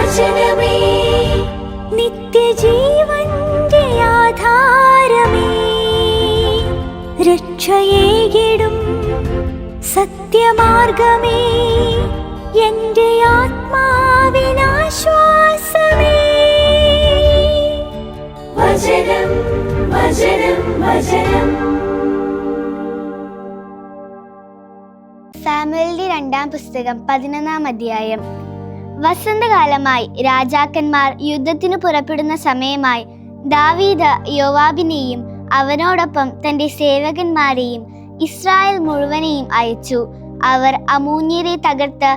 വചനമേ നിത്യജീവന്റെ ആധാരമേ, രക്ഷയേകിടും സത്യമാർഗമേ, എന്റെ ആത്മാവിനാശ്വാസമേ. വചനം വചനം വചനം. സാമുവേലിന്റെ 2-ാം പുസ്തകം 11-ാം അധ്യായം. വസന്തകാലമായി രാജാക്കന്മാർ യുദ്ധത്തിനു പുറപ്പെടുന്ന സമയമായി ദാവീദ് യോവാബിനെയും അവനോടൊപ്പം തന്റെ സേവകന്മാരെയും ഇസ്രായേൽ മുഴുവനെയും അയച്ചു. അവർ അമ്മോന്യരെ തകർത്ത്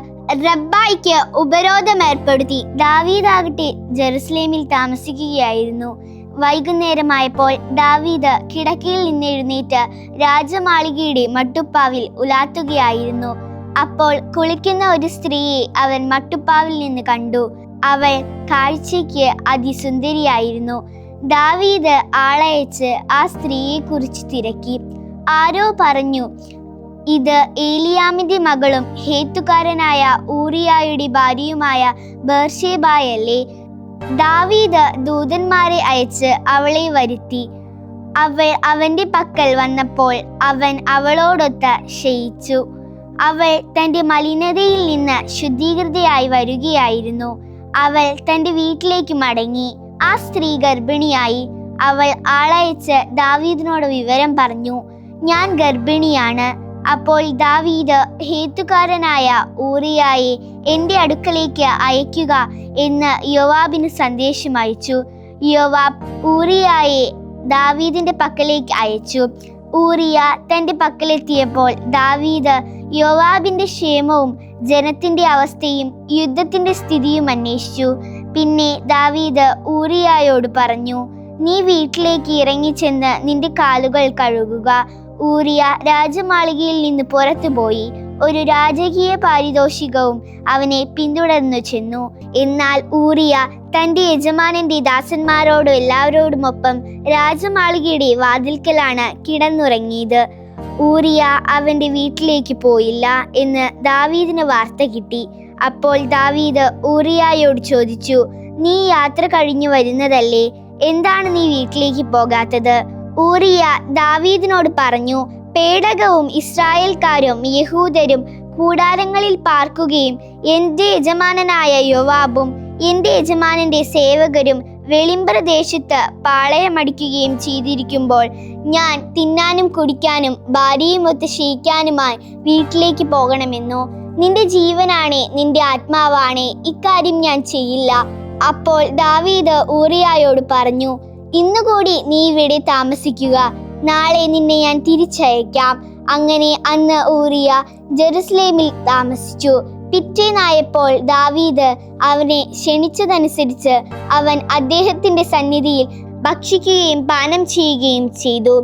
റബ്ബായ്ക്ക് ഉപരോധമേർപ്പെടുത്തി. ദാവീദാകട്ടെ ജെറുസലേമിൽ താമസിക്കുകയായിരുന്നു. വൈകുന്നേരമായപ്പോൾ ദാവീദ് കിടക്കയിൽ നിന്നെഴുന്നേറ്റ് രാജമാളികയുടെ മട്ടുപ്പാവിൽ ഉലാത്തുകയായിരുന്നു. അപ്പോൾ കുളിക്കുന്ന ഒരു സ്ത്രീയെ അവൻ മട്ടുപ്പാവിൽ നിന്ന് കണ്ടു. അവൾ കാഴ്ചയ്ക്ക് അതിസുന്ദരിയായിരുന്നു. ദാവീദ് ആളയച്ച് ആ സ്ത്രീയെ കുറിച്ച് തിരക്കി. ആരോ പറഞ്ഞു, ഇത് ഏലിയാമിന്റെ മകളും ഹേത്തുകാരനായ ഊറിയായുടെ ഭാര്യയുമായ ബേർശേബായല്ലേ? ദാവീദ് ദൂതന്മാരെ അയച്ച് അവളെ വരുത്തി. അവൾ അവന്റെ പക്കൽ വന്നപ്പോൾ അവൻ അവളോടൊത്ത് ശയിച്ചു. അവൾ തന്റെ മലിനതയിൽ നിന്ന് ശുദ്ധീകൃതയായി വരികയായിരുന്നു. അവൾ തന്റെ വീട്ടിലേക്ക് മടങ്ങി. ആ സ്ത്രീ ഗർഭിണിയായി. അവൾ ആളയച്ച് ദാവീദിനോട് വിവരം പറഞ്ഞു, ഞാൻ ഗർഭിണിയാണ്. അപ്പോൾ ദാവീദ് ഹേത്തുകാരനായ ഊറിയായെ എന്റെ അടുക്കലേക്ക് അയക്കുക എന്ന് യോവാബിന് സന്ദേശം അയച്ചു. യോവാബ് ഊറിയായെ ദാവീദിന്റെ പക്കലേക്ക് അയച്ചു. ഊറിയ തന്റെ പക്കലെത്തിയപ്പോൾ ദാവീദ് യോവാബിന്റെ ക്ഷേമവും ജനത്തിന്റെ അവസ്ഥയും യുദ്ധത്തിന്റെ സ്ഥിതിയും അന്വേഷിച്ചു. പിന്നെ ദാവീദ് ഊറിയായോട് പറഞ്ഞു, നീ വീട്ടിലേക്ക് ഇറങ്ങിച്ചെന്ന് നിന്റെ കാലുകൾ കഴുകുക. ഊറിയ രാജമാളികയിൽ നിന്ന് പുറത്തുപോയി. ഒരു രാജകീയ പാരിതോഷികവും അവനെ പിന്തുടർന്നു ചെന്നു. എന്നാൽ ഊറിയ തന്റെ യജമാനന്റെ ദാസന്മാരോടും എല്ലാവരോടുമൊപ്പം രാജമാളികയുടെ വാതിൽക്കലാണ് കിടന്നുറങ്ങിയത്. ഊറിയ അവന്റെ വീട്ടിലേക്ക് പോയില്ല എന്ന് ദാവീദിന് വാർത്ത കിട്ടി. അപ്പോൾ ദാവീദ് ഊറിയായോട് ചോദിച്ചു, നീ യാത്ര കഴിഞ്ഞു വരുന്നതല്ലേ? എന്താണ് നീ വീട്ടിലേക്ക് പോകാത്തത്? ഊറിയ ദാവീദിനോട് പറഞ്ഞു, പേടകവും ഇസ്രായേൽക്കാരും യഹൂദരും കൂടാരങ്ങളിൽ പാർക്കുകയും എന്റെ യജമാനനായ യോവാബും എന്റെ യജമാനന്റെ സേവകരും വെളിമ്പ്രദേശത്ത് പാളയമടിക്കുകയും ചെയ്തിരിക്കുമ്പോൾ ഞാൻ തിന്നാനും കുടിക്കാനും ഭാര്യയുമൊത്ത് ശയിക്കാനുമായി വീട്ടിലേക്ക് പോകണമെന്നോ? നിന്റെ ജീവനാണേ, നിന്റെ ആത്മാവാണേ, ഇക്കാര്യം ഞാൻ ചെയ്യില്ല. അപ്പോൾ ദാവീദ് ഊറിയായോട് പറഞ്ഞു, ഇന്നുകൂടി നീ ഇവിടെ താമസിക്കുക, നാളെ നിന്നെ ഞാൻ തിരിച്ചയക്കാം. അങ്ങനെ അന്ന് ഊറിയ ജെറുസലേമിൽ താമസിച്ചു. പിറ്റേന്നായപ്പോൾ ദാവീദ് അവനെ ക്ഷണിച്ചതനുസരിച്ച് അവൻ അദ്ദേഹത്തിന്റെ സന്നിധിയിൽ ഭക്ഷിക്കുകയും പാനം ചെയ്യുകയും ചെയ്തു.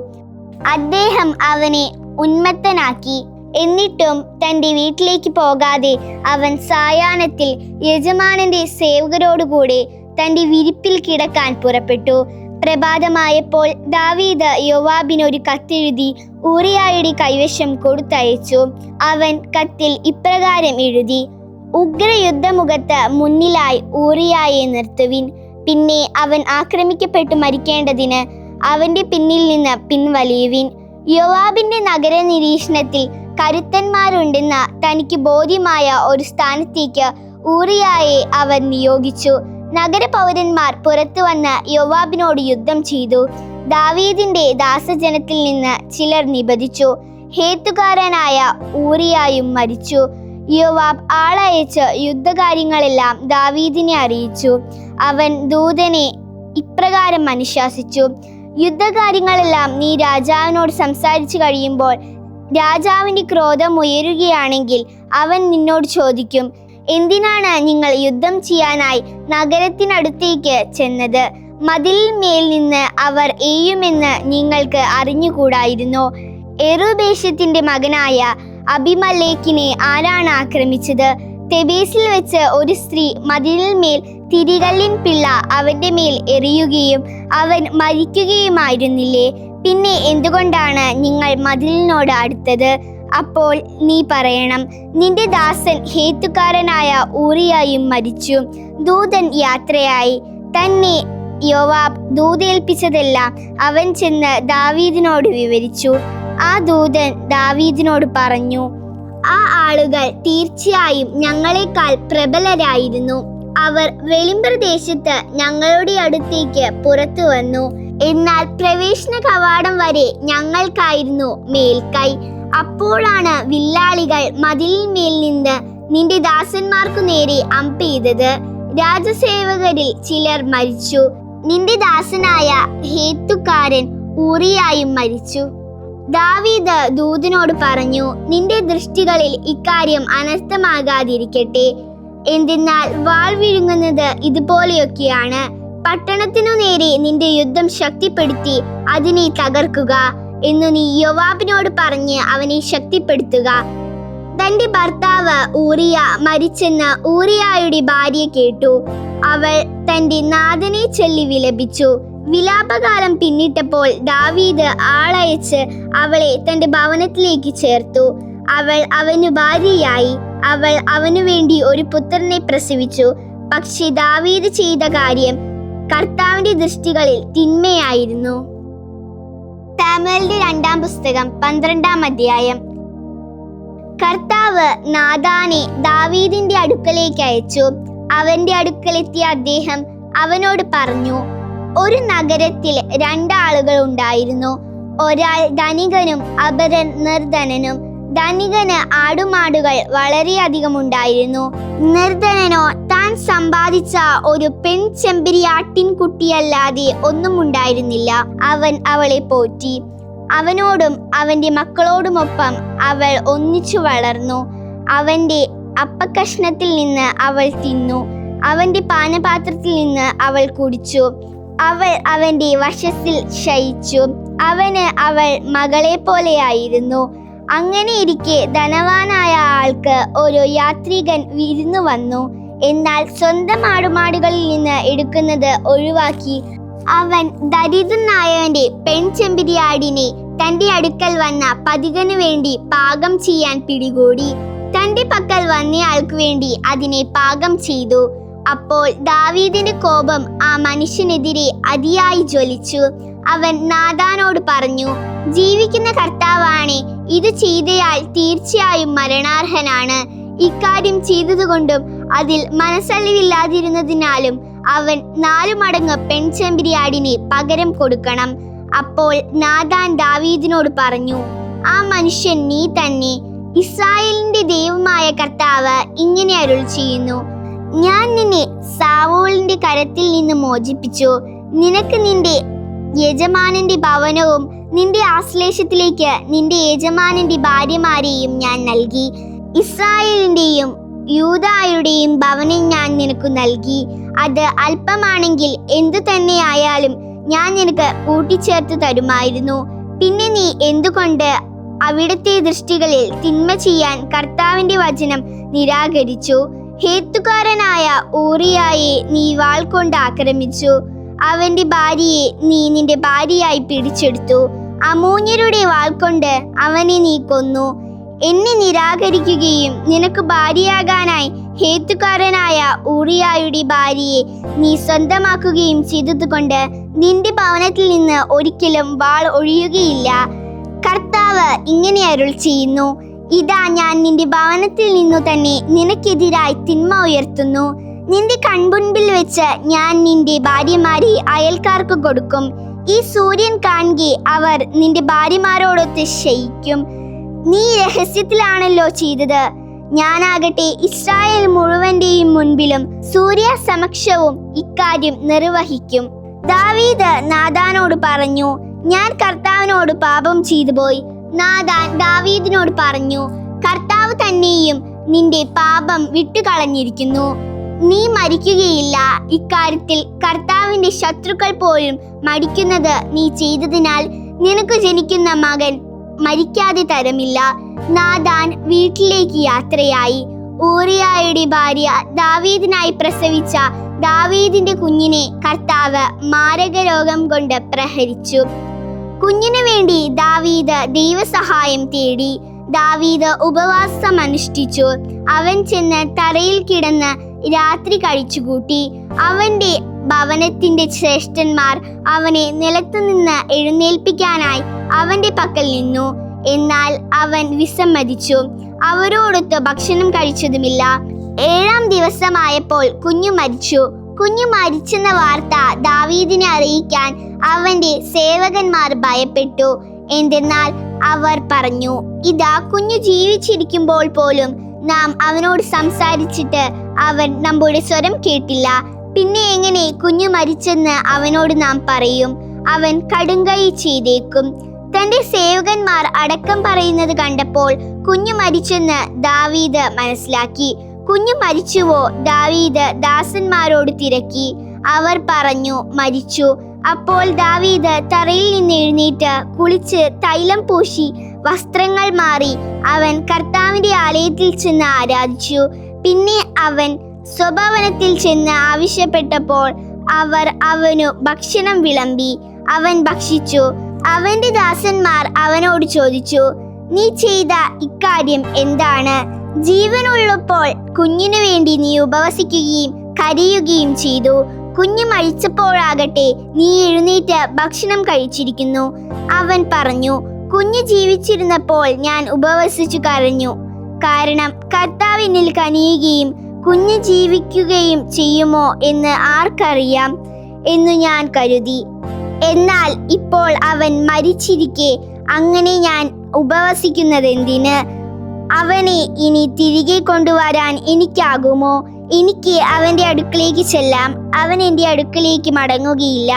അദ്ദേഹം അവനെ ഉന്മത്തനാക്കി. എന്നിട്ടും തന്റെ വീട്ടിലേക്ക് പോകാതെ അവൻ സായാഹ്നത്തിൽ യജമാനന്റെ സേവകരോടുകൂടെ തന്റെ വിരിപ്പിൽ കിടക്കാൻ പുറപ്പെട്ടു. പ്രഭാതമായപ്പോൾ ദാവീദ് യോവാബിനൊരു കത്തെഴുതി ഊറിയായുടെ കൈവശം കൊടുത്തയച്ചു. അവൻ കത്തിൽ ഇപ്രകാരം എഴുതി, ഉഗ്രയുദ്ധമുഖത്ത് മുന്നിലായി ഊറിയായെ നിർത്തുവിൻ. പിന്നെ അവൻ ആക്രമിക്കപ്പെട്ടു മരിക്കേണ്ടതിന് അവന്റെ പിന്നിൽ നിന്ന് പിൻവലിയുവിൻ. യോവാബിന്റെ നഗര നിരീക്ഷണത്തിൽ കരുത്തന്മാരുണ്ടെന്ന തനിക്ക് ബോധ്യമായ ഒരു സ്ഥാനത്തേക്ക് ഊറിയായെ അവൻ നിയോഗിച്ചു. നഗരപൗരന്മാർ പുറത്തു വന്ന് യോവാബിനോട് യുദ്ധം ചെയ്തു. ദാവീദിന്റെ ദാസജനത്തിൽ നിന്ന് ചിലർ നിബദിച്ചു. ഹേത്തുകാരനായ ഊറിയായും മരിച്ചു. യോവാബ് ആളയച്ച് യുദ്ധകാര്യങ്ങളെല്ലാം ദാവീദിനെ അറിയിച്ചു. അവൻ ദൂതനെ ഇപ്രകാരം അനുശാസിച്ചു, യുദ്ധകാര്യങ്ങളെല്ലാം നീ രാജാവിനോട് സംസാരിച്ചു കഴിയുമ്പോൾ രാജാവിന്റെ ക്രോധം ഉയരുകയാണെങ്കിൽ അവൻ നിന്നോട് ചോദിക്കും, എന്തിനാണ് നിങ്ങൾ യുദ്ധം ചെയ്യാനായി നഗരത്തിനടുത്തേക്ക് ചെന്നത്? മതിലിന്മേൽ നിന്ന് അവർ എയ്യുമെന്ന് നിങ്ങൾക്ക് അറിഞ്ഞുകൂടായിരുന്നോ? എറുബേശത്തിന്റെ മകനായ അബിമലേക്കിനെ ആരാണ് ആക്രമിച്ചത്? തെബേസിൽ വെച്ച് ഒരു സ്ത്രീ മതിലിന്മേൽ തിരികല്ലിൻ പിള്ള അവന്റെ മേൽ എറിയുകയും അവൻ മരിക്കുകയുമായിരുന്നില്ലേ? പിന്നെ എന്തുകൊണ്ടാണ് നിങ്ങൾ മതിലിനോട് അടുത്തത്? അപ്പോൾ നീ പറയണം, നിന്റെ ദാസൻ ഹേത്തുകാരനായ ഊറിയായും മരിച്ചു. ദൂതൻ യാത്രയായി. തന്നെ യോവാബ് ദൂതേൽപ്പിച്ചതെല്ലാം അവൻ ചെന്ന് ദാവീദിനോട് വിവരിച്ചു. ആ ദൂതൻ ദാവീദിനോട് പറഞ്ഞു, ആ ആളുകൾ തീർച്ചയായും ഞങ്ങളെക്കാൾ പ്രബലരായിരുന്നു. അവർ വെളിമ്പ്രദേശത്ത് ഞങ്ങളുടെ അടുത്തേക്ക് പുറത്തു വന്നു. എന്നാൽ പ്രവേശന കവാടം വരെ ഞങ്ങൾക്കായിരുന്നു മേൽക്കൈ. അപ്പോഴാണ് വില്ലാളികൾ മതിലിന്മേൽ നിന്ന് നിന്റെ ദാസന്മാർക്കു നേരെ അമ്പെയ്തത്. രാജസേവകരിൽ ചിലർ മരിച്ചു. നിന്റെ ദാസനായ ഹേത്തുകാരൻ ഊറിയായും മരിച്ചു. ദാവീദ് ദൂതനോട് പറഞ്ഞു, നിന്റെ ദൃഷ്ടികളിൽ ഇക്കാര്യം അനർത്ഥമാകാതിരിക്കട്ടെ. എന്തെന്നാൽ വാൾ വിഴുങ്ങുന്നത് ഇതുപോലെയൊക്കെയാണ്. പട്ടണത്തിനു നേരെ നിന്റെ യുദ്ധം ശക്തിപ്പെടുത്തി അതിനെ തകർക്കുക എന്നു നീ യോവാബിനോട് പറഞ്ഞ് അവനെ ശക്തിപ്പെടുത്തുക. തന്റെ ഭർത്താവ് ഊറിയ മരിച്ചെന്ന് ഊറിയായുടെ ഭാര്യ കേട്ടു. അവൾ തന്റെ നാഥനെ ചൊല്ലി വിലപിച്ചു. വിലാപകാലം പിന്നിട്ടപ്പോൾ ദാവീദ് ആളയച്ച് അവളെ തന്റെ ഭവനത്തിലേക്ക് ചേർത്തു. അവൾ അവനു ഭാര്യയായി. അവൾ അവനു വേണ്ടി ഒരു പുത്രനെ പ്രസവിച്ചു. പക്ഷെ ദാവീദ് ചെയ്ത കാര്യം കർത്താവിന്റെ ദൃഷ്ടികളിൽ തിന്മയായിരുന്നു. സാമുവേലിന്റെ 2-ാം പുസ്തകം 12-ാം അധ്യായം. കർത്താവ് നാഥാനെ ദാവീദിന്റെ അടുക്കലേക്ക് അയച്ചു. അവന്റെ അടുക്കലെത്തിയ അദ്ദേഹം അവനോട് പറഞ്ഞു, ഒരു നഗരത്തിൽ 2 ആളുകൾ ഉണ്ടായിരുന്നു. ഒരാൾ ധനികനും അപരൻ നിർധനനും. ധനികന് ആടുമാടുകൾ വളരെയധികം ഉണ്ടായിരുന്നു. നിർധനനോ താൻ സമ്പാദിച്ച ഒരു പെൺചെമ്പരിയാട്ടിൻകുട്ടിയല്ലാതെ ഒന്നും ഉണ്ടായിരുന്നില്ല. അവൻ അവളെ പോറ്റി. അവനോടും അവന്റെ മക്കളോടുമൊപ്പം അവൾ ഒന്നിച്ചു വളർന്നു. അവന്റെ അപ്പക്കഷ്ണത്തിൽ നിന്ന് അവൾ തിന്നു. അവന്റെ പാനപാത്രത്തിൽ നിന്ന് അവൾ കുടിച്ചു. അവൾ അവന്റെ വശത്തിൽ ശയിച്ചു. അവന് അവൾ മകളെ പോലെയായിരുന്നു. അങ്ങനെയിരിക്കെ ധനവാനായ ആൾക്ക് ഒരു യാത്രികൻ വിരുന്നു വന്നു. എന്നാൽ സ്വന്തം ആടുമാടുകളിൽ നിന്ന് എടുക്കുന്നത് ഒഴിവാക്കി അവൻ ദരിദ്രനായവന്റെ പെൺചെമ്പരിയാടിനെ തന്റെ അടുക്കൽ വന്ന പതികനു വേണ്ടി പാകം ചെയ്യാൻ പിടികൂടി. തന്റെ പക്കൽ വന്നയാൾക്ക് വേണ്ടി അതിനെ പാകം ചെയ്തു. അപ്പോൾ ദാവീദിന്റെ കോപം ആ മനുഷ്യനെതിരെ അതിയായി ജ്വലിച്ചു. അവൻ നാഥാനോട് പറഞ്ഞു, ജീവിക്കുന്ന കർത്താവാണേ, ഇത് ചെയ്തയാൾ തീർച്ചയായും മരണാർഹനാണ്. ഇക്കാര്യം ചെയ്തതുകൊണ്ടും അതിൽ മനസ്സലിവില്ലാതിരുന്നതിനാലും അവൻ 4 മടങ്ങ് പെൺചെമ്പരിയാടിനെ പകരം കൊടുക്കണം. അപ്പോൾ നാഥാൻ ദാവീദിനോട് പറഞ്ഞു, ആ മനുഷ്യൻ നീ തന്നെ. ഇസ്രായേലിന്റെ ദൈവമായ കർത്താവ് ഇങ്ങനെ അരുൾ ചെയ്യുന്നു, ഞാൻ നിന്നെ സാവൂളിന്റെ കരത്തിൽ നിന്ന് മോചിപ്പിച്ചു. നിനക്ക് നിന്റെ യജമാനന്റെ ഭവനവും നിന്റെ ആശ്ലേഷത്തിലേക്ക് നിന്റെ യജമാനന്റെ ഭാര്യമാരെയും ഞാൻ നൽകി. ഇസ്രായേലിന്റെയും യൂദായുടെയും ഭവനം ഞാൻ നിനക്ക് നൽകി. അത് അല്പമാണെങ്കിൽ എന്തു തന്നെ ആയാലും ഞാൻ നിനക്ക് കൂട്ടിച്ചേർത്ത് തരുമായിരുന്നു. പിന്നെ നീ എന്തുകൊണ്ട് അവിടുത്തെ ദൃഷ്ടികളിൽ തിന്മ ചെയ്യാൻ കർത്താവിന്റെ വചനം നിരാകരിച്ചു? ഹേത്തുകാരനായ ഊറിയായെ നീ വാൾ കൊണ്ട് ആക്രമിച്ചു. അവന്റെ ഭാര്യയെ നീ നിന്റെ ഭാര്യയായി പിടിച്ചെടുത്തു. അമോന്യരുടെ വാൾ കൊണ്ട് അവനെ നീ കൊന്നു. എന്നെ നിരാകരിക്കുകയും നിനക്ക് ഭാര്യയാകാനായി ഹേത്തുകാരനായ ഊറിയായുടെ ഭാര്യയെ നീ സ്വന്തമാക്കുകയും ചെയ്തതുകൊണ്ട് നിന്റെ ഭവനത്തിൽ നിന്ന് ഒരിക്കലും വാൾ ഒഴിയുകയില്ല. കർത്താവ് ഇങ്ങനെ അരുൾ ചെയ്യുന്നു, ഇതാ ഞാൻ നിന്റെ ഭവനത്തിൽ നിന്നു തന്നെ നിനക്കെതിരായി തിന്മ ഉയർത്തുന്നു. നിന്റെ കൺമുൻപിൽ വെച്ച് ഞാൻ നിന്റെ ഭാര്യമാരെ അയൽക്കാർക്ക് കൊടുക്കും. ഈ സൂര്യൻ കാണുകെ അവർ നിന്റെ ഭാര്യമാരോടൊത്ത് ശയിക്കും. നീ രഹസ്യത്തിലാണല്ലോ ചെയ്തത്. ഞാനാകട്ടെ ഇസ്രായേൽ മുഴുവന്റെയും മുൻപിലും സൂര്യ സമക്ഷവും ഇക്കാര്യം നിർവഹിക്കും. ദാവീദ് നാഥാനോട് പറഞ്ഞു, ഞാൻ കർത്താവിനോട് പാപം ചെയ്തു പോയി. നാഥാൻ ദാവീദിനോട് പറഞ്ഞു, കർത്താവ് തന്നെയും നിന്റെ പാപം വിട്ടുകളഞ്ഞിരിക്കുന്നു. നീ മരിക്കുകയില്ല. ഇക്കാര്യത്തിൽ കർത്താവിന്റെ ശത്രുക്കൾ പോലും മടിക്കുന്നത് നീ ചെയ്തതിനാൽ നിനക്ക് ജനിക്കുന്ന മകൻ മരിക്കാതെ തരമില്ല. നാഥാൻ വീട്ടിലേക്ക് യാത്രയായി. ഊറിയായുടെ ഭാര്യ ദാവീദിനായി പ്രസവിച്ച ദാവീദിന്റെ കുഞ്ഞിനെ കർത്താവ് മാരകരോഗം കൊണ്ട് പ്രഹരിച്ചു. കുഞ്ഞിനു വേണ്ടി ദാവീദ് ദൈവസഹായം തേടി. ദാവീദ് ഉപവാസം അനുഷ്ഠിച്ചു. അവൻ ചെന്ന് തറയിൽ കിടന്ന് രാത്രി കഴിച്ചുകൂട്ടി. അവന്റെ ഭവനത്തിന്റെ ശ്രേഷ്ഠന്മാർ അവനെ നിലത്തുനിന്ന് എഴുന്നേൽപ്പിക്കാനായി അവന്റെ പക്കൽ നിന്നു. എന്നാൽ അവൻ വിസമ്മതിച്ചു, അവരോടൊത്ത് ഭക്ഷണം കഴിച്ചതുമില്ല. 7-ാം ദിവസമായപ്പോൾ കുഞ്ഞു മരിച്ചു. കുഞ്ഞു മരിച്ചെന്ന വാർത്ത ദാവീദിനെ അറിയിക്കാൻ അവന്റെ സേവകന്മാർ ഭയപ്പെട്ടു. എന്തെന്നാൽ അവർ പറഞ്ഞു, ഇതാ കുഞ്ഞു ജീവിച്ചിരിക്കുമ്പോൾ പോലും നാം അവനോട് സംസാരിച്ചിട്ട് അവൻ നമ്മുടെ സ്വരം കേട്ടില്ല. പിന്നെ എങ്ങനെ കുഞ്ഞു മരിച്ചെന്ന് അവനോട് നാം പറയും? അവൻ കടുങ്കൈ ചെയ്തേക്കും. തന്റെ സേവകന്മാർ അടക്കം പറയുന്നത് കണ്ടപ്പോൾ കുഞ്ഞു മരിച്ചെന്ന് ദാവീദ് മനസ്സിലാക്കി. കുഞ്ഞു മരിച്ചുവോ? ദാവീദ് ദാസന്മാരോട് തിരക്കി. അവർ പറഞ്ഞു, മരിച്ചു. അപ്പോൾ ദാവീദ് തറയിൽ നിന്ന് എഴുന്നേറ്റ് കുളിച്ച് തൈലം പൂശി വസ്ത്രങ്ങൾ മാറി അവൻ കർത്താവിന്റെ ആലയത്തിൽ ചെന്ന് ആരാധിച്ചു. പിന്നെ അവൻ സ്വഭവനത്തിൽ ചെന്ന് ആവശ്യപ്പെട്ടപ്പോൾ അവർ അവനു ഭക്ഷണം വിളമ്പി. അവൻ ഭക്ഷിച്ചു. അവന്റെ ദാസന്മാർ അവനോട് ചോദിച്ചു, നീ ചെയ്ത ഇക്കാര്യം എന്താണ്? ജീവനുള്ളപ്പോൾ കുഞ്ഞിനു വേണ്ടി നീ ഉപവസിക്കുകയും കരയുകയും ചെയ്തു. കുഞ്ഞ് മരിച്ചപ്പോഴാകട്ടെ നീ എഴുന്നേറ്റ് ഭക്ഷണം കഴിച്ചിരിക്കുന്നു. അവൻ പറഞ്ഞു, കുഞ്ഞ് ജീവിച്ചിരുന്നപ്പോൾ ഞാൻ ഉപവസിച്ചു കരഞ്ഞു. കാരണം കർത്താവ് എന്നിൽ കനിയുകയും കുഞ്ഞ് ജീവിക്കുകയും ചെയ്യുമോ എന്ന് ആർക്കറിയാം എന്നു ഞാൻ കരുതി. എന്നാൽ ഇപ്പോൾ അവൻ മരിച്ചിരിക്കെ അങ്ങനെ ഞാൻ ഉപവസിക്കുന്നതെന്തിന്? അവനെ ഇനി തിരികെ കൊണ്ടുവരാൻ എനിക്കാകുമോ? എനിക്ക് അവന്റെ അടുക്കലേക്ക് ചെല്ലാം. അവൻ എൻ്റെ അടുക്കലേക്ക് മടങ്ങുകയില്ല.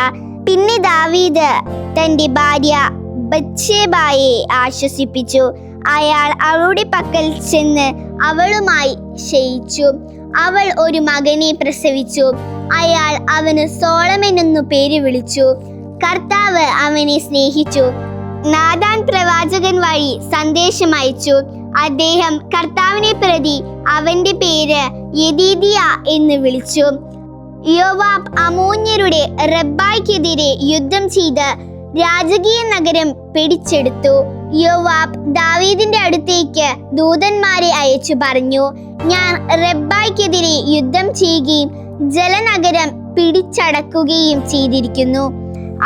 പിന്നെ ദാവീദ് തന്റെ ഭാര്യ ബത്ശേബയെ ആശ്വസിപ്പിച്ചു. അയാൾ അവളുടെ പക്കൽ ചെന്ന് അവളുമായി ശയിച്ചു. അവൾ ഒരു മകനെ പ്രസവിച്ചു. അയാൾ അവന് സോളമൻ എന്നു പേര് വിളിച്ചു. കർത്താവ് അവനെ സ്നേഹിച്ചു. നാഥാൻ പ്രവാചകൻ വഴി സന്ദേശം അയച്ചു. അദ്ദേഹം കർത്താവിനെ പ്രതി അവന്റെ പേര് യെദീദിയ എന്ന് വിളിച്ചു. യോവാബ് അമ്മോന്യരുടെ റബ്ബായ്ക്കെതിരെ യുദ്ധം ചെയ്ത് രാജകീയ നഗരം പിടിച്ചെടുത്തു. യോവാബ് ദാവീദിന്റെ അടുത്തേക്ക് ദൂതന്മാരെ അയച്ചു പറഞ്ഞു, ഞാൻ റബ്ബായ്ക്കെതിരെ യുദ്ധം ചെയ്യുകയും ജലനഗരം പിടിച്ചടക്കുകയും ചെയ്തിരിക്കുന്നു.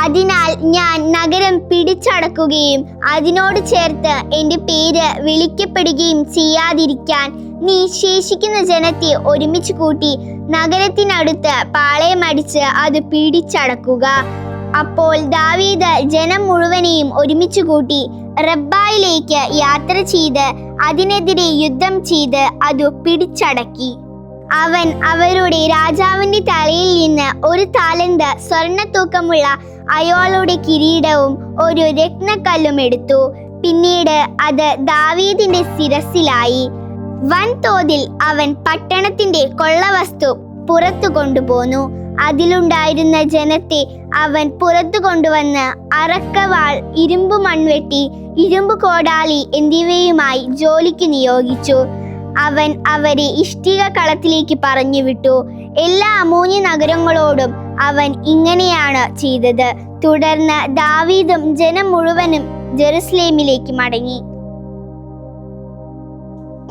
അതിനാൽ ഞാൻ നഗരം പിടിച്ചടക്കുകയും അതിനോട് ചേർത്ത് എൻ്റെ പേര് വിളിക്കപ്പെടുകയും ചെയ്യാതിരിക്കാൻ നീ ശേഷിക്കുന്ന ജനത്തെ ഒരുമിച്ച് കൂട്ടി നഗരത്തിനടുത്ത് പാളയമടിച്ച് അത് പിടിച്ചടക്കുക. അപ്പോൾ ദാവീദ് ജനം മുഴുവനെയും ഒരുമിച്ച് കൂട്ടി റബ്ബായിലേക്ക് യാത്ര ചെയ്ത് അതിനെതിരെ യുദ്ധം ചെയ്ത് അത് പിടിച്ചടക്കി. അവൻ അവരുടെ രാജാവിന്റെ തലയിൽ നിന്ന് 1 താലന്ത് സ്വർണ്ണത്തൂക്കമുള്ള അയാളുടെ കിരീടവും ഒരു രത്നക്കല്ലും എടുത്തു. പിന്നീട് അത് ദാവീദിന്റെ ശിരസിലായി. വൻതോതിൽ അവൻ പട്ടണത്തിന്റെ കൊള്ളവസ്തു പുറത്തു കൊണ്ടുപോന്നു. അതിലുണ്ടായിരുന്ന ജനത്തെ അവൻ പുറത്തു കൊണ്ടുവന്ന് അറക്കവാൾ, ഇരുമ്പു മൺവെട്ടി, ഇരുമ്പു കോടാലി എന്നിവയുമായി ജോലിക്ക് നിയോഗിച്ചു. അവൻ അവരെ ഇഷ്ടിക കളത്തിലേക്ക് പറഞ്ഞുവിട്ടു. എല്ലാ അമ്മോന്യ നഗരങ്ങളോടും അവൻ ഇങ്ങനെയാണ് ചെയ്തത്. തുടർന്ന് ദാവീദും ജനം മുഴുവനും ജെറുസലേമിലേക്ക് മടങ്ങി.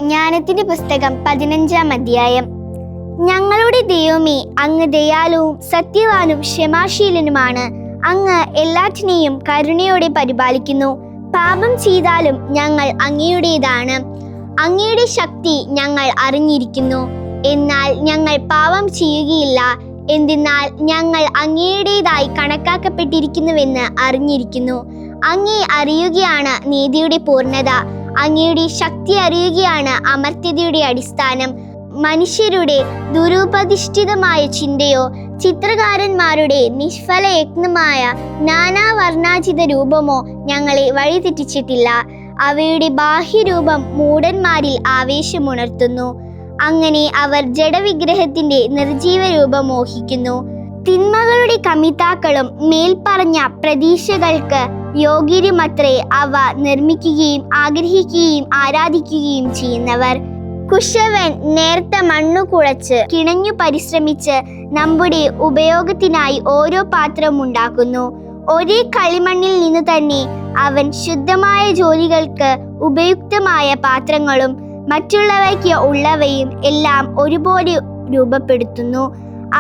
ജ്ഞാനത്തിന്റെ പുസ്തകം 15-ാം അധ്യായം. ഞങ്ങളുടെ ദൈവമേ, അങ്ങ് ദയാലുവും സത്യവാനും ക്ഷമാശീലനുമാണ്. അങ്ങ് എല്ലാറ്റിനെയും കരുണയോടെ പരിപാലിക്കുന്നു. പാപം ചെയ്താലും ഞങ്ങൾ അങ്ങയുടേതാണ്. അങ്ങയുടെ ശക്തി ഞങ്ങൾ അറിഞ്ഞിരിക്കുന്നു. എന്നാൽ ഞങ്ങൾ പാപം ചെയ്യുകയില്ല. എന്തെന്നാൽ ഞങ്ങൾ അങ്ങയുടേതായി കണക്കാക്കപ്പെട്ടിരിക്കുന്നുവെന്ന് അറിഞ്ഞിരിക്കുന്നു. അങ്ങയെ അറിയുകയാണ് നീതിയുടെ പൂർണ്ണത. അങ്ങയുടെ ശക്തി അറിയുകയാണ് അമർത്യതയുടെ അടിസ്ഥാനം. മനുഷ്യരുടെ ദുരുപദിഷ്ഠിതമായ ചിന്തയോ ചിത്രകാരന്മാരുടെ നിഷ്ഫല യത്നമായ നാനാവർണ്ണാചിത രൂപമോ ഞങ്ങളെ വഴിതെറ്റിച്ചിട്ടില്ല. അവയുടെ ബാഹ്യരൂപം മൂഢന്മാരിൽ ആവേശമുണർത്തുന്നു. അങ്ങനെ അവർ ജഡവിഗ്രഹത്തിന്റെ നിർജീവ രൂപം മോഹിക്കുന്നു. തിന്മകളുടെ കമിതാക്കളും മേൽപ്പറഞ്ഞ പ്രതീക്ഷകൾക്ക് യോഗ്യരുമത്രേ അവ നിർമ്മിക്കുകയും ആഗ്രഹിക്കുകയും ആരാധിക്കുകയും ചെയ്യുന്നവർ. കുശവൻ നേർത്ത മണ്ണു കുഴച്ച് കിണഞ്ഞു പരിശ്രമിച്ച് നമ്മുടെ ഉപയോഗത്തിനായി ഓരോ പാത്രവും ഉണ്ടാക്കുന്നു. ഒരേ കളിമണ്ണിൽ നിന്ന് തന്നെ അവൻ ശുദ്ധമായ ജോലികൾക്ക് ഉപയുക്തമായ പാത്രങ്ങളും മറ്റുള്ളവയ്ക്ക് ഉള്ളവയും എല്ലാം ഒരുപോലെ രൂപപ്പെടുത്തുന്നു.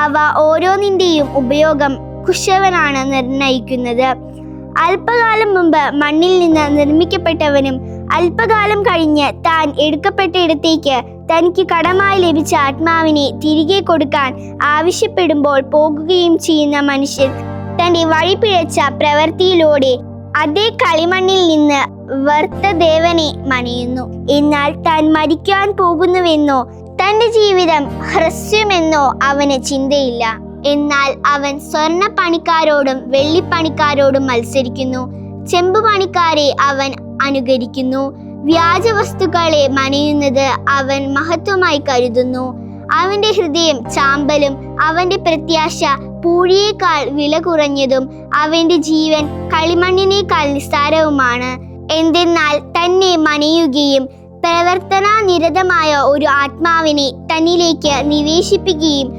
അവ ഓരോന്നിൻ്റെയും ഉപയോഗം കുശവനാണ് നിർണയിക്കുന്നത്. അല്പകാലം മുമ്പ് മണ്ണിൽ നിന്ന് നിർമ്മിക്കപ്പെട്ടവനും അല്പകാലം കഴിഞ്ഞ് താൻ എടുക്കപ്പെട്ടയിടത്തേക്ക് തനിക്ക് കടമായി ലഭിച്ച ആത്മാവിനെ തിരികെ കൊടുക്കാൻ ആവശ്യപ്പെടുമ്പോൾ പോകുകയും ചെയ്യുന്ന മനുഷ്യൻ തൻ്റെ വഴിപിഴച്ച പ്രവൃത്തിയിലൂടെ അതേ കളിമണ്ണിൽ നിന്ന് വർത്തദേവനെ മണിയുന്നു. എന്നാൽ താൻ മരിക്കാൻ പോകുന്നുവെന്നോ തൻ്റെ ജീവിതം ഹ്രസ്വമെന്നോ അവന് ചിന്തയില്ല. എന്നാൽ അവൻ സ്വർണ്ണ പണിക്കാരോടും വെള്ളിപ്പണിക്കാരോടും മത്സരിക്കുന്നു. ചെമ്പു പണിക്കാരെ അവൻ അനുകരിക്കുന്നു. വ്യാജ വസ്തുക്കളെ മണിയുന്നത് അവൻ മഹത്വമായി കരുതുന്നു. അവന്റെ ഹൃദയം ചാമ്പലും അവന്റെ പ്രത്യാശ പൂഴിയേക്കാൾ വില കുറഞ്ഞതും അവന്റെ ജീവൻ കളിമണ്ണിനേക്കാൾ നിസ്സാരവുമാണ്. എന്തെന്നാൽ തന്നെ മണിയുകയും പ്രവർത്തനാനിരതമായ ഒരു ആത്മാവിനെ തന്നിലേക്ക് നിവേശിപ്പിക്കുകയും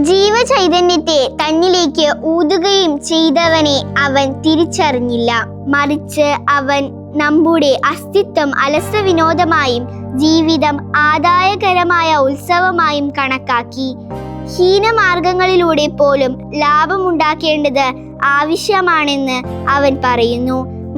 ജീവചൈതന്യത്തെ തന്നിലേക്ക് ഊതുകയും ചെയ്തവനെ അവൻ തിരിച്ചറിഞ്ഞില്ല. മറിച്ച് അവൻ നമ്മുടെ അസ്തിത്വം അലസവിനോദമായും ജീവിതം ആദായകരമായ ഉത്സവമായും കണക്കാക്കി. ഹീനമാർഗങ്ങളിലൂടെ പോലും ലാഭമുണ്ടാക്കേണ്ടത് ആവശ്യമാണെന്ന് അവൻ പറയുന്നു.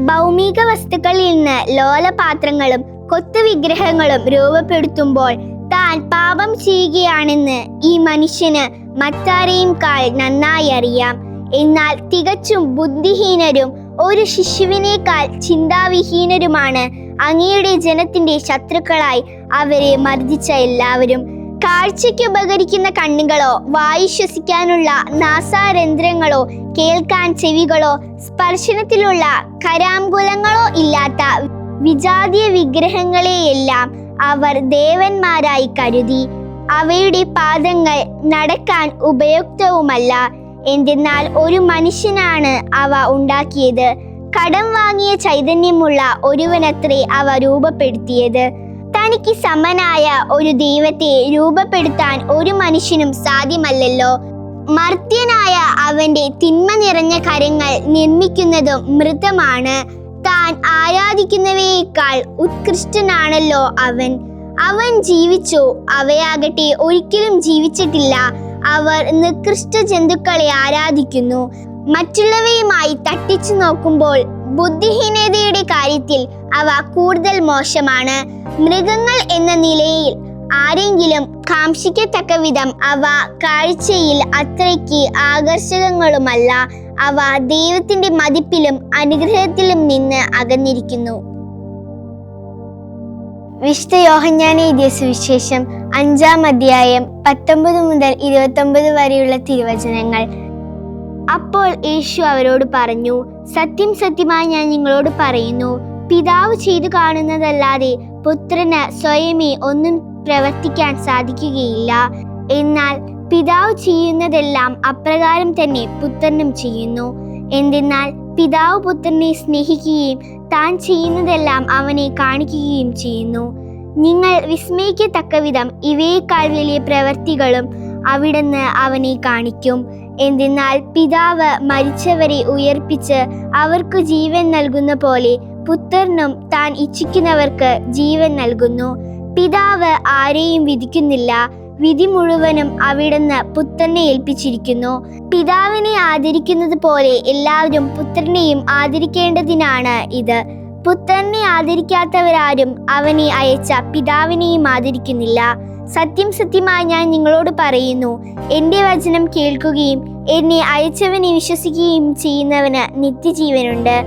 ഭൗമിക വസ്തുക്കളിൽ നിന്ന് ലോലപാത്രങ്ങളും കൊത്തുവിഗ്രഹങ്ങളും രൂപപ്പെടുത്തുമ്പോൾ താൻ പാപം ചെയ്യുകയാണെന്ന് ഈ മനുഷ്യന് മറ്റാരെയുംക്കാൾ നന്നായി അറിയാം. എന്നാൽ തികച്ചും ബുദ്ധിഹീനരും ഒരു ശിശുവിനേക്കാൾ ചിന്താവിഹീനരുമാണ് അങ്ങയുടെ ജനത്തിന്റെ ശത്രുക്കളായി അവരെ മർദ്ദിച്ച എല്ലാവരും. കാഴ്ചയ്ക്ക് ഉപകരിക്കുന്ന കണ്ണുകളോ വായു ശ്വസിക്കാനുള്ള നാസാരന്ധ്രങ്ങളോ കേൾക്കാൻ ചെവികളോ സ്പർശനത്തിലുള്ള കരാംകുലങ്ങളോ ഇല്ലാത്ത വിജാതീയ വിഗ്രഹങ്ങളെയെല്ലാം അവർ ദേവന്മാരായി കരുതി. അവയുടെ പാദങ്ങൾ നടക്കാൻ ഉപയുക്തവുമല്ല. എന്തെന്നാൽ ഒരു മനുഷ്യനാണ് അവ ഉണ്ടാക്കിയത്. കടം വാങ്ങിയ ചൈതന്യമുള്ള ഒരുവനത്രേ അവ രൂപപ്പെടുത്തിയത്. തനിക്ക് സമനായ ഒരു ദൈവത്തെ രൂപപ്പെടുത്താൻ ഒരു മനുഷ്യനും സാധ്യമല്ലല്ലോ. മർത്യനായ അവന്റെ തിന്മ നിറഞ്ഞ കരങ്ങൾ നിർമ്മിക്കുന്നതും മൃതമാണ്. താൻ ആരാധിക്കുന്നവയേക്കാൾ ഉത്കൃഷ്ടനാണല്ലോ അവൻ. അവൻ ജീവിച്ചു, അവയാകട്ടെ ഒരിക്കലും ജീവിച്ചിട്ടില്ല. അവർ നികൃഷ്ട ജന്തുക്കളെ ആരാധിക്കുന്നു. മറ്റുള്ളവയുമായി തട്ടിച്ചു നോക്കുമ്പോൾ ബുദ്ധിഹീനതയുടെ കാര്യത്തിൽ അവ കൂടുതൽ മോശമാണ്. മൃഗങ്ങൾ എന്ന നിലയിൽ ആരെങ്കിലും കാംക്ഷിക്കത്തക്ക വിധം അവ കാഴ്ചയിൽ അത്രയ്ക്ക് ആകർഷകങ്ങളുമല്ല. അവ ദൈവത്തിന്റെ മതിപ്പിലും അനുഗ്രഹത്തിലും നിന്ന് അകന്നിരിക്കുന്നു. വിശുദ്ധ യോഹന്നാനെ എഴുതിയ സുവിശേഷം 5-ാം അധ്യായം 19 മുതൽ 29 വരെയുള്ള തിരുവചനങ്ങൾ. അപ്പോൾ യേശു അവരോട് പറഞ്ഞു, സത്യം സത്യമായി ഞാൻ നിങ്ങളോട് പറയുന്നു, പിതാവ് ചെയ്തു കാണുന്നതല്ലാതെ പുത്രന് സ്വയമേ ഒന്നും പ്രവർത്തിക്കാൻ സാധിക്കുകയില്ല. എന്നാൽ പിതാവ് ചെയ്യുന്നതെല്ലാം അപ്രകാരം തന്നെ പുത്രനും ചെയ്യുന്നു. എന്തെന്നാൽ പിതാവ് പുത്രനെ സ്നേഹിക്കുകയും താൻ ചെയ്യുന്നതെല്ലാം അവനെ കാണിക്കുകയും ചെയ്യുന്നു. നിങ്ങൾ വിസ്മയിക്കത്തക്ക വിധം ഇവയേക്കാൾ വലിയ പ്രവൃത്തികളും അവിടുന്ന് അവനെ കാണിക്കും. എന്തെന്നാൽ പിതാവ് മരിച്ചവരെ ഉയർപ്പിച്ച് അവർക്ക് ജീവൻ നൽകുന്ന പോലെ പുത്രനും താൻ ഇച്ഛിക്കുന്നവർക്ക് ജീവൻ നൽകുന്നു. പിതാവ് ആരെയും വിധിക്കുന്നില്ല, വിധി മുഴുവനും അവിടുന്ന് പുത്രനെ ഏൽപ്പിച്ചിരിക്കുന്നു. പിതാവിനെ ആദരിക്കുന്നത് പോലെ എല്ലാവരും പുത്രനെയും ആദരിക്കേണ്ടതിനാണ് ഇത്. പുത്രനെ ആദരിക്കാത്തവരാരും അവനെ അയച്ച പിതാവിനെയും ആദരിക്കുന്നില്ല. സത്യം സത്യമായി ഞാൻ നിങ്ങളോട് പറയുന്നു, എൻ്റെ വചനം കേൾക്കുകയും എന്നെ അയച്ചവനെ വിശ്വസിക്കുകയും ചെയ്യുന്നവന് നിത്യജീവനുണ്ട്.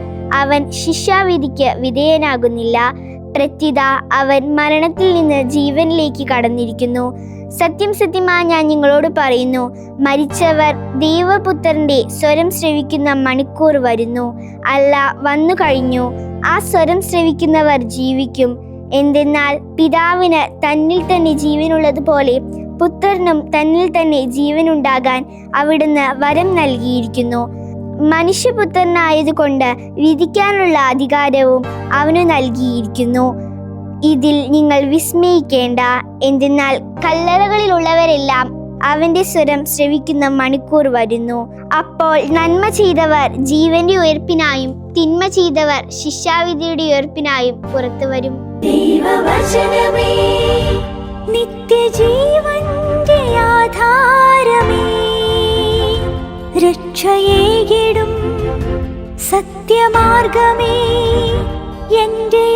അവൻ ശിക്ഷാവിധിക്ക് വിധേയനാകുന്നില്ല. പ്രത്യുത അവൻ മരണത്തിൽ നിന്ന് ജീവനിലേക്ക് കടന്നിരിക്കുന്നു. സത്യം സത്യമായി ഞാൻ നിങ്ങളോട് പറയുന്നു, മരിച്ചവർ ദൈവപുത്രന്റെ സ്വരം ശ്രവിക്കുന്ന മണിക്കൂർ വരുന്നു, അല്ല വന്നു കഴിഞ്ഞു. ആ സ്വരം ശ്രവിക്കുന്നവർ ജീവിക്കും. എന്തെന്നാൽ പിതാവിന് തന്നിൽ തന്നെ ജീവനുള്ളതുപോലെ പുത്രനും തന്നിൽ തന്നെ ജീവനുണ്ടാകാൻ അവിടുന്ന് വരം നൽകിയിരിക്കുന്നു. മനുഷ്യപുത്രനായതുകൊണ്ട് വിധിക്കാനുള്ള അധികാരവും അവനു നൽകിയിരിക്കുന്നു. ഇതിൽ നിങ്ങൾ വിസ്മയിക്കേണ്ട. എന്തെന്നാൽ കല്ലറകളിലുള്ളവരെല്ലാം അവന്റെ സ്വരം ശ്രവിക്കുന്ന മണിക്കൂർ വരുന്നു. അപ്പോൾ നന്മ ചെയ്തവർ ജീവന്റെ ഉയർപ്പിനായും തിന്മ ചെയ്തവർ ശിക്ഷാവിധിയുടെ ഉയർപ്പിനായും പുറത്തു വരും. ദൈവവചനമേ നിത്യജീവന്റെ ആധാരമേ, രക്ഷയേകിടും സത്യമാർഗമേ, എന്റെ